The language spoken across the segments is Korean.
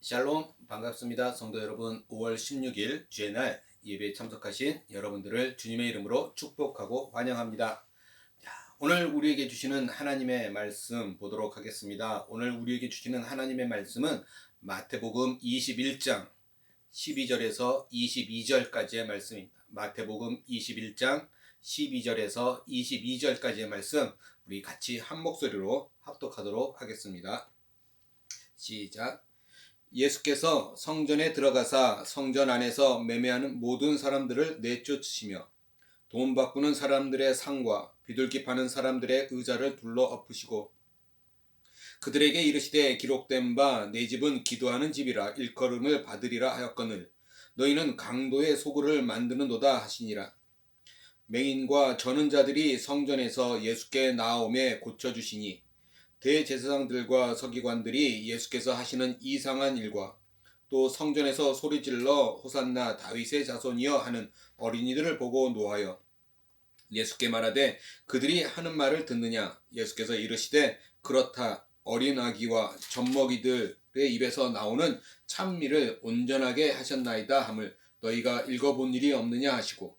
샬롬 반갑습니다. 성도 여러분, 5월 16일 주의 날 예배에 참석하신 여러분들을 주님의 이름으로 축복하고 환영합니다. 자, 오늘 우리에게 주시는 하나님의 말씀 보도록 하겠습니다. 오늘 우리에게 주시는 하나님의 말씀은 마태복음 21장 12절에서 22절까지의 말씀입니다. 마태복음 21장 12절에서 22절까지의 말씀, 우리 같이 한 목소리로 합독하도록 하겠습니다. 시작. 예수께서 성전에 들어가사 성전 안에서 매매하는 모든 사람들을 내쫓으시며 돈 바꾸는 사람들의 상과 비둘기 파는 사람들의 의자를 둘러 엎으시고 그들에게 이르시되 기록된 바 내 집은 기도하는 집이라 일컬음을 받으리라 하였거늘 너희는 강도의 소굴을 만드는도다 하시니라. 맹인과 저는 자들이 성전에서 예수께 나아오매 고쳐주시니 대제사장들과 서기관들이 예수께서 하시는 이상한 일과 또 성전에서 소리질러 호산나 다윗의 자손이여 하는 어린이들을 보고 노하여 예수께 말하되 그들이 하는 말을 듣느냐. 예수께서 이르시되 그렇다. 어린 아기와 젖먹이들의 입에서 나오는 찬미를 온전하게 하셨나이다 함을 너희가 읽어본 일이 없느냐 하시고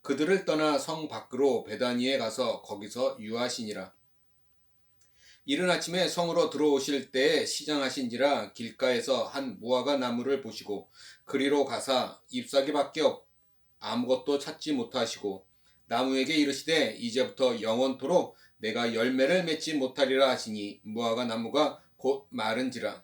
그들을 떠나 성 밖으로 베다니에 가서 거기서 유하시니라. 이른 아침에 성으로 들어오실 때에 시장하신지라 길가에서 한 무화과 나무를 보시고 그리로 가사 잎사귀밖에 아무것도 찾지 못하시고 나무에게 이르시되 이제부터 영원토록 내가 열매를 맺지 못하리라 하시니 무화과 나무가 곧 마른지라.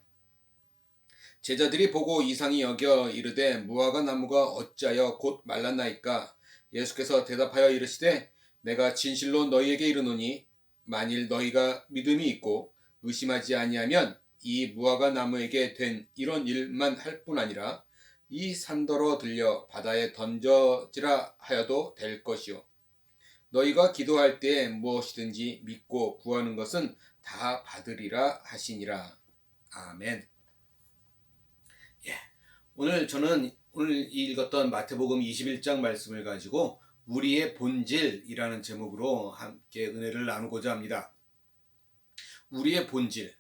제자들이 보고 이상히 여겨 이르되 무화과 나무가 어찌하여 곧 말랐나이까. 예수께서 대답하여 이르시되 내가 진실로 너희에게 이르노니 만일 너희가 믿음이 있고 의심하지 아니하면 이 무화과 나무에게 된 이런 일만 할 뿐 아니라 이 산더러 들려 바다에 던져지라 하여도 될 것이요. 너희가 기도할 때에 무엇이든지 믿고 구하는 것은 다 받으리라 하시니라. 아멘. 예. 오늘 저는 오늘 읽었던 마태복음 21장 말씀을 가지고 우리의 본질이라는 제목으로 함께 은혜를 나누고자 합니다. 우리의 본질.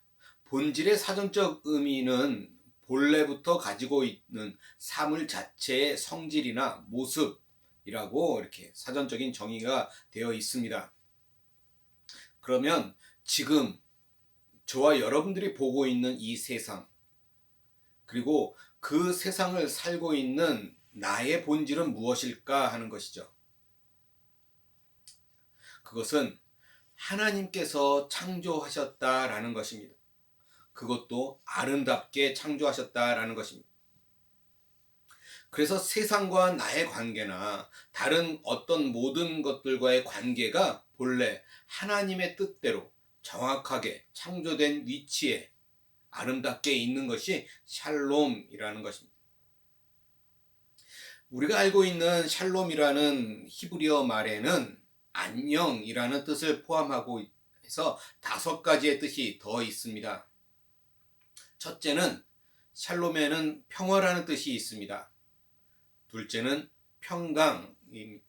본질의 사전적 의미는 본래부터 가지고 있는 사물 자체의 성질이나 모습이라고 이렇게 사전적인 정의가 되어 있습니다. 그러면 지금 저와 여러분들이 보고 있는 이 세상, 그리고 그 세상을 살고 있는 나의 본질은 무엇일까 하는 것이죠. 그것은 하나님께서 창조하셨다라는 것입니다. 그것도 아름답게 창조하셨다라는 것입니다. 그래서 세상과 나의 관계나 다른 어떤 모든 것들과의 관계가 본래 하나님의 뜻대로 정확하게 창조된 위치에 아름답게 있는 것이 샬롬이라는 것입니다. 우리가 알고 있는 샬롬이라는 히브리어 말에는 안녕이라는 뜻을 포함하고 해서 5가지의 뜻이 더 있습니다. 첫째는 샬롬에는 평화라는 뜻이 있습니다. 둘째는 평강이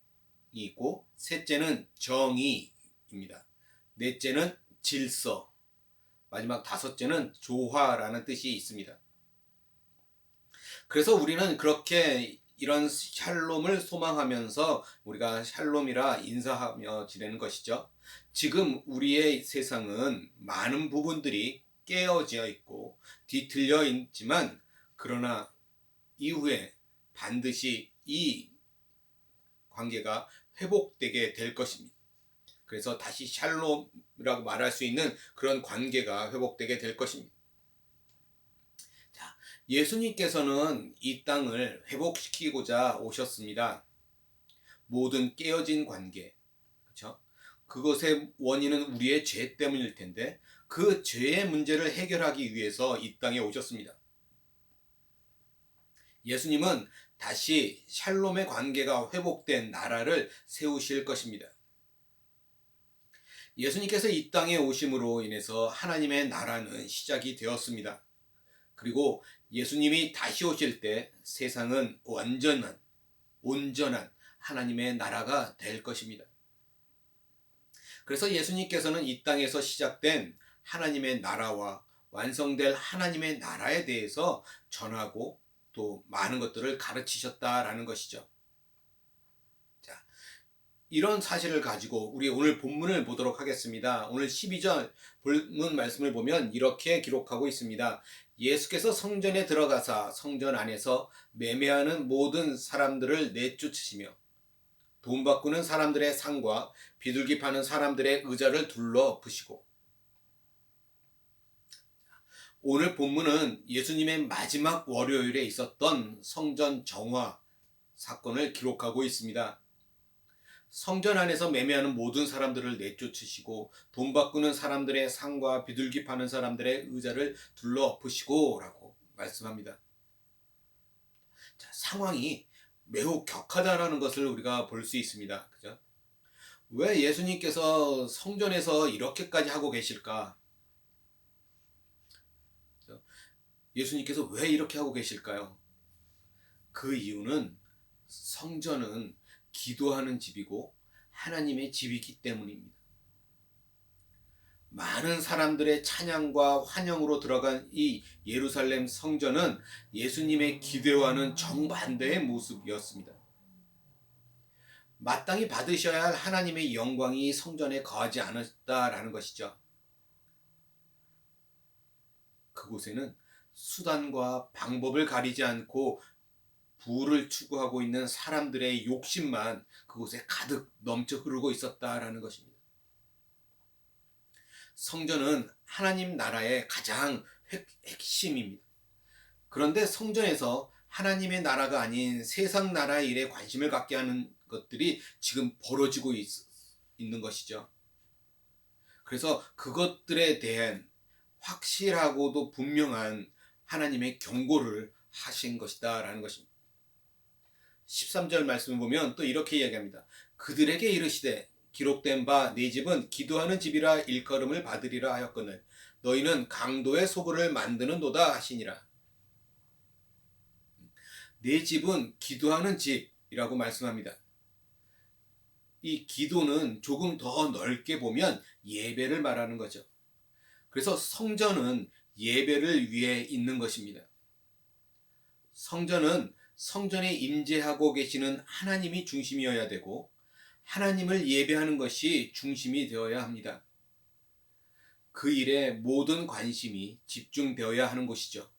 있고, 셋째는 정의입니다. 넷째는 질서, 마지막 5째는 조화라는 뜻이 있습니다. 그래서 우리는 그렇게 이런 샬롬을 소망하면서 우리가 샬롬이라 인사하며 지내는 것이죠. 지금 우리의 세상은 많은 부분들이 깨어져 있고 뒤틀려 있지만 그러나 이후에 반드시 이 관계가 회복되게 될 것입니다. 그래서 다시 샬롬이라고 말할 수 있는 그런 관계가 회복되게 될 것입니다. 예수님께서는 이 땅을 회복시키고자 오셨습니다. 모든 깨어진 관계, 그렇죠? 그것의 원인은 우리의 죄 때문일 텐데 그 죄의 문제를 해결하기 위해서 이 땅에 오셨습니다. 예수님은 다시 샬롬의 관계가 회복된 나라를 세우실 것입니다. 예수님께서 이 땅에 오심으로 인해서 하나님의 나라는 시작이 되었습니다. 그리고 예수님이 다시 오실 때 세상은 온전한 하나님의 나라가 될 것입니다. 그래서 예수님께서는 이 땅에서 시작된 하나님의 나라와 완성될 하나님의 나라에 대해서 전하고 또 많은 것들을 가르치셨다라는 것이죠. 자, 이런 사실을 가지고 우리 오늘 본문을 보도록 하겠습니다. 오늘 12절 본문 말씀을 보면 이렇게 기록하고 있습니다. 예수께서 성전에 들어가사 성전 안에서 매매하는 모든 사람들을 내쫓으시며 돈 바꾸는 사람들의 상과 비둘기 파는 사람들의 의자를 둘러 부시고. 오늘 본문은 예수님의 마지막 월요일에 있었던 성전 정화 사건을 기록하고 있습니다. 성전 안에서 매매하는 모든 사람들을 내쫓으시고 돈 바꾸는 사람들의 상과 비둘기 파는 사람들의 의자를 둘러 부시고 라고 말씀합니다. 자, 상황이 매우 격하다라는 것을 우리가 볼 수 있습니다. 그죠? 왜 예수님께서 성전에서 이렇게까지 하고 계실까? 예수님께서 왜 이렇게 하고 계실까요? 그 이유는 성전은 기도하는 집이고 하나님의 집이기 때문입니다. 많은 사람들의 찬양과 환영으로 들어간 이 예루살렘 성전은 예수님의 기대와는 정반대의 모습이었습니다. 마땅히 받으셔야 할 하나님의 영광이 성전에 거하지 않았다라는 것이죠. 그곳에는 수단과 방법을 가리지 않고 부를 추구하고 있는 사람들의 욕심만 그곳에 가득 넘쳐 흐르고 있었다라는 것입니다. 성전은 하나님 나라의 가장 핵심입니다. 그런데 성전에서 하나님의 나라가 아닌 세상 나라의 일에 관심을 갖게 하는 것들이 지금 벌어지고 있는 것이죠. 그래서 그것들에 대한 확실하고도 분명한 하나님의 경고를 하신 것이다 라는 것입니다. 13절 말씀을 보면 또 이렇게 이야기합니다. 그들에게 이르시되 기록된 바 네 집은 기도하는 집이라 일컬음을 받으리라 하였거늘 너희는 강도의 소굴을 만드는도다 하시니라. 네 집은 기도하는 집이라고 말씀합니다. 이 기도는 조금 더 넓게 보면 예배를 말하는 거죠. 그래서 성전은 예배를 위해 있는 것입니다. 성전은 성전에 임재하고 계시는 하나님이 중심이어야 되고 하나님을 예배하는 것이 중심이 되어야 합니다. 그 일에 모든 관심이 집중되어야 하는 곳이죠.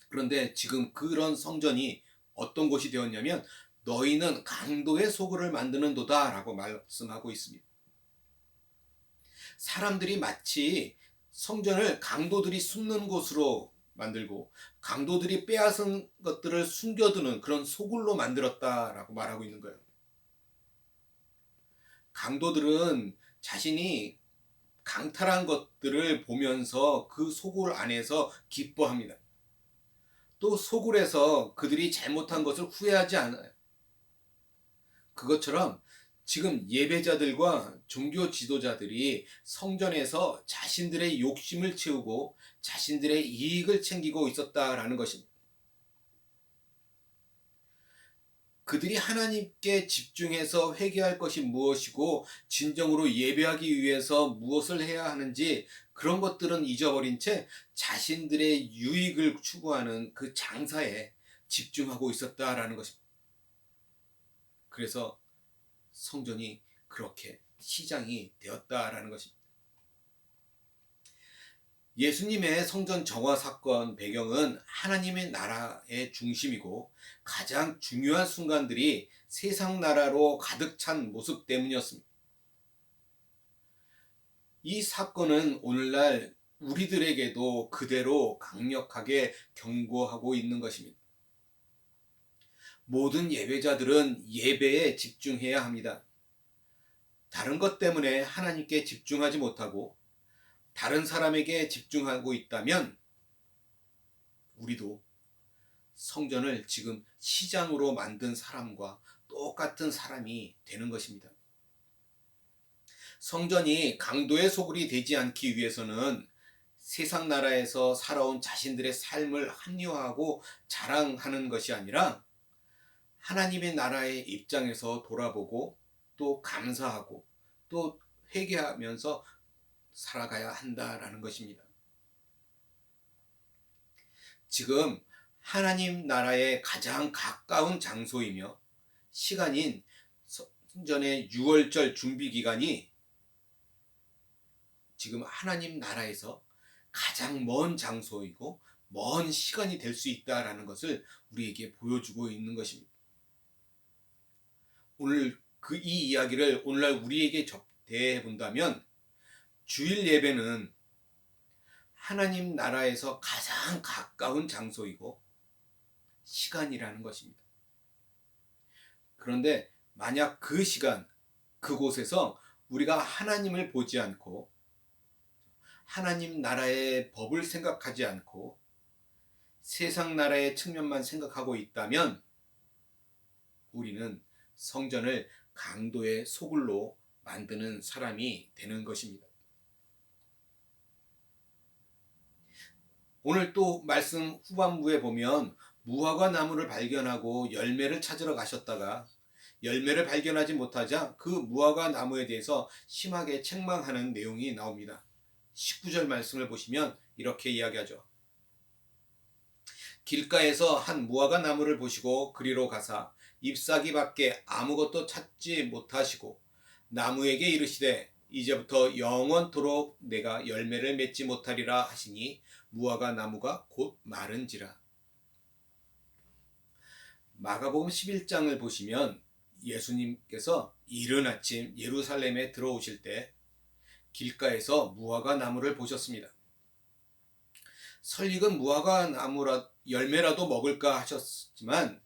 그런데 지금 그런 성전이 어떤 곳이 되었냐면 너희는 강도의 소굴을 만드는도다 라고 말씀하고 있습니다. 사람들이 마치 성전을 강도들이 숨는 곳으로 만들고 강도들이 빼앗은 것들을 숨겨두는 그런 소굴로 만들었다라고 말하고 있는 거예요. 강도들은 자신이 강탈한 것들을 보면서 그 소굴 안에서 기뻐합니다. 또 소굴에서 그들이 잘못한 것을 후회하지 않아요. 그것처럼 지금 예배자들과 종교 지도자들이 성전에서 자신들의 욕심을 채우고 자신들의 이익을 챙기고 있었다라는 것입니다. 그들이 하나님께 집중해서 회개할 것이 무엇이고 진정으로 예배하기 위해서 무엇을 해야 하는지 그런 것들은 잊어버린 채 자신들의 유익을 추구하는 그 장사에 집중하고 있었다라는 것입니다. 그래서 성전이 그렇게 시장이 되었다라는 것입니다. 예수님의 성전 정화 사건 배경은 하나님의 나라의 중심이고 가장 중요한 순간들이 세상 나라로 가득 찬 모습 때문이었습니다. 이 사건은 오늘날 우리들에게도 그대로 강력하게 경고하고 있는 것입니다. 모든 예배자들은 예배에 집중해야 합니다. 다른 것 때문에 하나님께 집중하지 못하고 다른 사람에게 집중하고 있다면 우리도 성전을 지금 시장으로 만든 사람과 똑같은 사람이 되는 것입니다. 성전이 강도의 소굴이 되지 않기 위해서는 세상 나라에서 살아온 자신들의 삶을 합리화하고 자랑하는 것이 아니라 하나님의 나라의 입장에서 돌아보고 또 감사하고 또 회개하면서 살아가야 한다라는 것입니다. 지금 하나님 나라에 가장 가까운 장소이며 시간인 성전의 유월절 준비 기간이 지금 하나님 나라에서 가장 먼 장소이고 먼 시간이 될 수 있다라는 것을 우리에게 보여주고 있는 것입니다. 오늘 이 이야기를 오늘날 우리에게 접대해 본다면 주일 예배는 하나님 나라에서 가장 가까운 장소이고 시간이라는 것입니다. 그런데 만약 그 시간, 그곳에서 우리가 하나님을 보지 않고 하나님 나라의 법을 생각하지 않고 세상 나라의 측면만 생각하고 있다면 우리는 성전을 강도의 소굴로 만드는 사람이 되는 것입니다. 오늘 또 말씀 후반부에 보면 무화과 나무를 발견하고 열매를 찾으러 가셨다가 열매를 발견하지 못하자 그 무화과 나무에 대해서 심하게 책망하는 내용이 나옵니다. 19절 말씀을 보시면 이렇게 이야기하죠. 길가에서 한 무화과 나무를 보시고 그리로 가사 잎사귀밖에 아무것도 찾지 못하시고 나무에게 이르시되 이제부터 영원토록 내가 열매를 맺지 못하리라 하시니 무화과 나무가 곧 마른지라. 마가복음 11장을 보시면 예수님께서 이른 아침 예루살렘에 들어오실 때 길가에서 무화과 나무를 보셨습니다. 설익은 무화과 나무라 열매라도 먹을까 하셨지만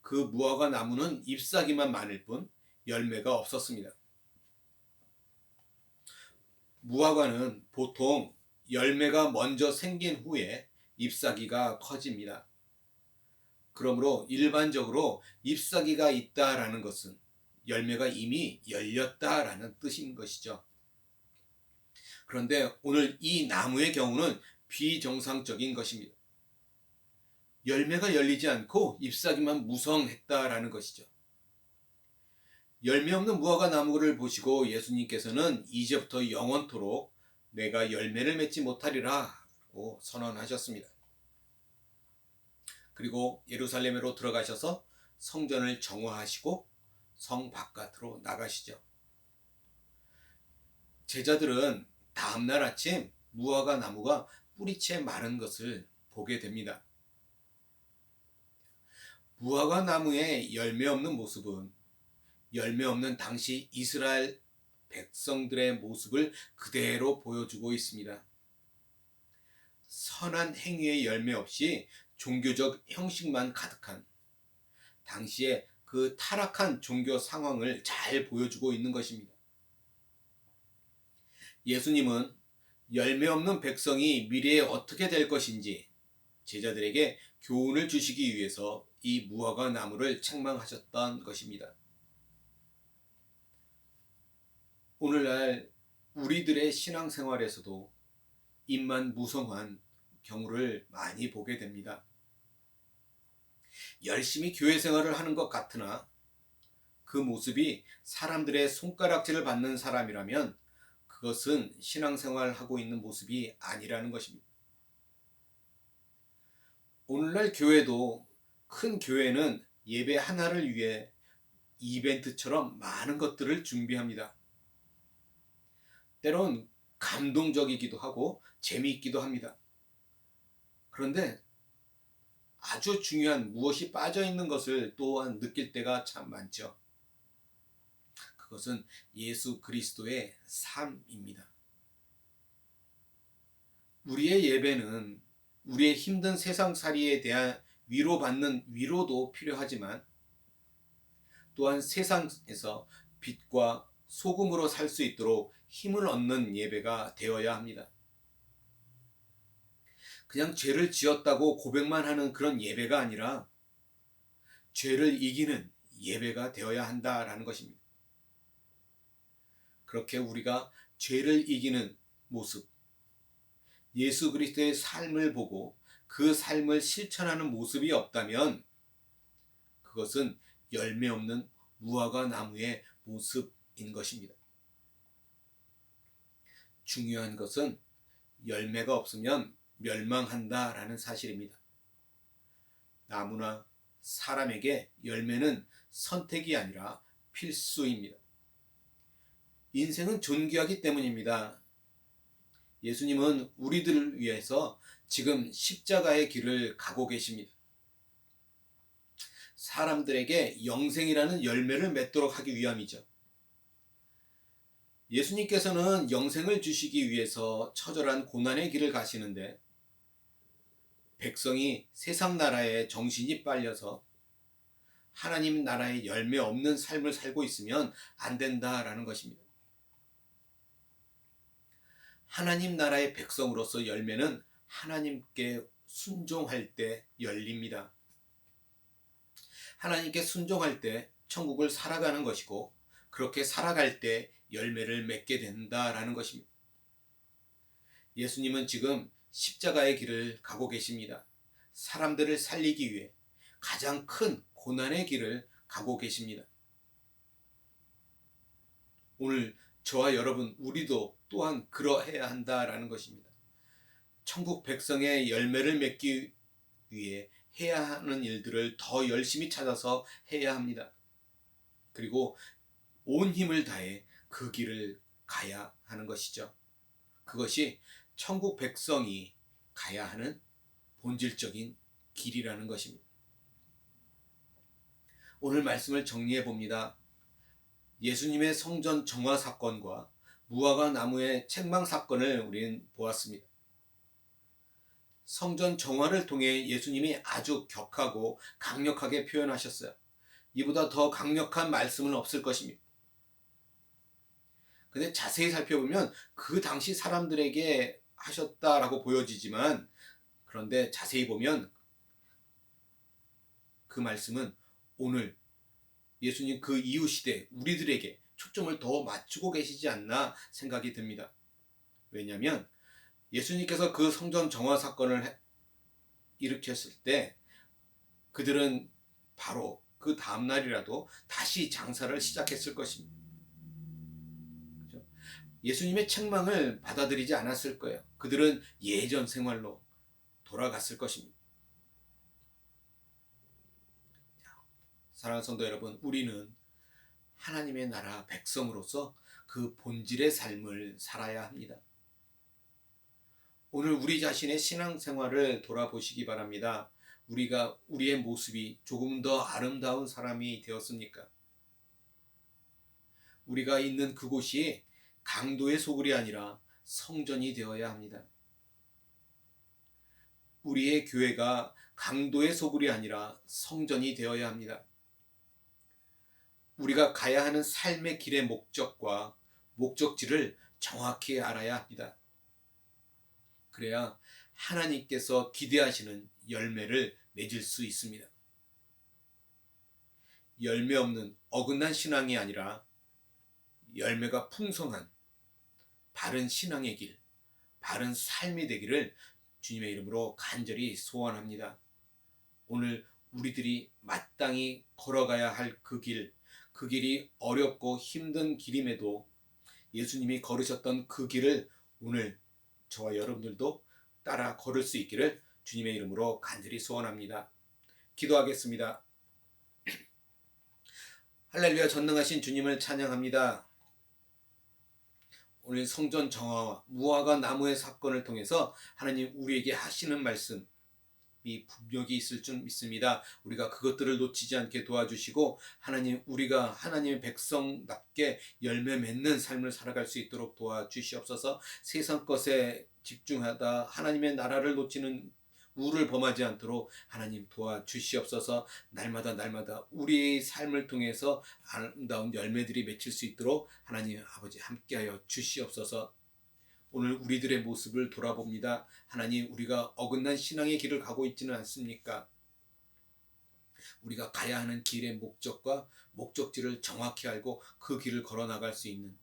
그 무화과 나무는 잎사귀만 많을 뿐 열매가 없었습니다. 무화과는 보통 열매가 먼저 생긴 후에 잎사귀가 커집니다. 그러므로 일반적으로 잎사귀가 있다라는 것은 열매가 이미 열렸다라는 뜻인 것이죠. 그런데 오늘 이 나무의 경우는 비정상적인 것입니다. 열매가 열리지 않고 잎사귀만 무성했다라는 것이죠. 열매 없는 무화과 나무를 보시고 예수님께서는 이제부터 영원토록 내가 열매를 맺지 못하리라고 선언하셨습니다. 그리고 예루살렘으로 들어가셔서 성전을 정화하시고 성 바깥으로 나가시죠. 제자들은 다음날 아침 무화과 나무가 뿌리채 마른 것을 보게 됩니다. 무화과 나무의 열매 없는 모습은 열매 없는 당시 이스라엘 백성들의 모습을 그대로 보여주고 있습니다. 선한 행위의 열매 없이 종교적 형식만 가득한 당시의 그 타락한 종교 상황을 잘 보여주고 있는 것입니다. 예수님은 열매 없는 백성이 미래에 어떻게 될 것인지 제자들에게 교훈을 주시기 위해서 이 무화과 나무를 책망하셨던 것입니다. 오늘날 우리들의 신앙생활에서도 잎만 무성한 경우를 많이 보게 됩니다. 열심히 교회 생활을 하는 것 같으나 그 모습이 사람들의 손가락질을 받는 사람이라면 그것은 신앙생활을 하고 있는 모습이 아니라는 것입니다. 오늘날 교회도 큰 교회는 예배 하나를 위해 이벤트처럼 많은 것들을 준비합니다. 때론 감동적이기도 하고 재미있기도 합니다. 그런데 아주 중요한 무엇이 빠져있는 것을 또한 느낄 때가 참 많죠. 그것은 예수 그리스도의 삶입니다. 우리의 예배는 우리의 힘든 세상살이에 대한 위로받는 위로도 필요하지만 또한 세상에서 빛과 소금으로 살 수 있도록 힘을 얻는 예배가 되어야 합니다. 그냥 죄를 지었다고 고백만 하는 그런 예배가 아니라 죄를 이기는 예배가 되어야 한다라는 것입니다. 그렇게 우리가 죄를 이기는 모습, 예수 그리스도의 삶을 보고 그 삶을 실천하는 모습이 없다면 그것은 열매 없는 무화과 나무의 모습인 것입니다. 중요한 것은 열매가 없으면 멸망한다라는 사실입니다. 나무나 사람에게 열매는 선택이 아니라 필수입니다. 인생은 존귀하기 때문입니다. 예수님은 우리들을 위해서 지금 십자가의 길을 가고 계십니다. 사람들에게 영생이라는 열매를 맺도록 하기 위함이죠. 예수님께서는 영생을 주시기 위해서 처절한 고난의 길을 가시는데 백성이 세상 나라에 정신이 빨려서 하나님 나라의 열매 없는 삶을 살고 있으면 안 된다라는 것입니다. 하나님 나라의 백성으로서 열매는 하나님께 순종할 때 열립니다. 하나님께 순종할 때 천국을 살아가는 것이고 그렇게 살아갈 때 열매를 맺게 된다라는 것입니다. 예수님은 지금 십자가의 길을 가고 계십니다. 사람들을 살리기 위해 가장 큰 고난의 길을 가고 계십니다. 오늘 저와 여러분 우리도 또한 그러해야 한다라는 것입니다. 천국 백성의 열매를 맺기 위해 해야 하는 일들을 더 열심히 찾아서 해야 합니다. 그리고 온 힘을 다해 그 길을 가야 하는 것이죠. 그것이 천국 백성이 가야 하는 본질적인 길이라는 것입니다. 오늘 말씀을 정리해 봅니다. 예수님의 성전 정화 사건과 무화과 나무의 책망 사건을 우리는 보았습니다. 성전 정화를 통해 예수님이 아주 격하고 강력하게 표현하셨어요. 이보다 더 강력한 말씀은 없을 것입니다. 근데 자세히 살펴보면 그 당시 사람들에게 하셨다라고 보여지지만 그런데 자세히 보면 그 말씀은 오늘 예수님 그 이후 시대 우리들에게 초점을 더 맞추고 계시지 않나 생각이 듭니다. 왜냐하면 예수님께서 그 성전 정화 사건을 일으켰을 때 그들은 바로 그 다음날이라도 다시 장사를 시작했을 것입니다. 그렇죠? 예수님의 책망을 받아들이지 않았을 거예요. 그들은 예전 생활로 돌아갔을 것입니다. 사랑하는 성도 여러분, 우리는 하나님의 나라 백성으로서 그 본질의 삶을 살아야 합니다. 오늘 우리 자신의 신앙생활을 돌아보시기 바랍니다. 우리의 모습이 조금 더 아름다운 사람이 되었습니까? 우리가 있는 그곳이 강도의 소굴이 아니라 성전이 되어야 합니다. 우리의 교회가 강도의 소굴이 아니라 성전이 되어야 합니다. 우리가 가야 하는 삶의 길의 목적과 목적지를 정확히 알아야 합니다. 그래야 하나님께서 기대하시는 열매를 맺을 수 있습니다. 열매 없는 어긋난 신앙이 아니라 열매가 풍성한 바른 신앙의 길, 바른 삶이 되기를 주님의 이름으로 간절히 소원합니다. 오늘 우리들이 마땅히 걸어가야 할 그 길이 어렵고 힘든 길임에도 예수님이 걸으셨던 그 길을 오늘 저와 여러분들도 따라 걸을 수 있기를 주님의 이름으로 간절히 소원합니다. 기도하겠습니다. 할렐루야, 전능하신 주님을 찬양합니다. 오늘 성전 정화와 무화과 나무의 사건을 통해서 하나님 우리에게 하시는 말씀이 분명히 있을 줄 믿습니다. 우리가 그것들을 놓치지 않게 도와주시고 하나님 우리가 하나님의 백성답게 열매 맺는 삶을 살아갈 수 있도록 도와주시옵소서. 세상 것에 집중하다 하나님의 나라를 놓치는 우를 범하지 않도록 하나님 도와주시옵소서. 날마다 우리의 삶을 통해서 아름다운 열매들이 맺힐 수 있도록 하나님 아버지 함께하여 주시옵소서. 오늘 우리들의 모습을 돌아봅니다. 하나님 우리가 어긋난 신앙의 길을 가고 있지는 않습니까? 우리가 가야 하는 길의 목적과 목적지를 정확히 알고 그 길을 걸어나갈 수 있는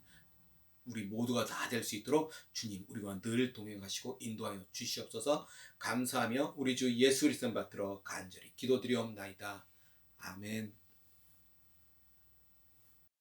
우리 모두가 다 될 수 있도록 주님 우리와 늘 동행하시고 인도하여 주시옵소서. 감사하며 우리 주 예수 그리스도 받들어 간절히 기도드리옵나이다. 아멘.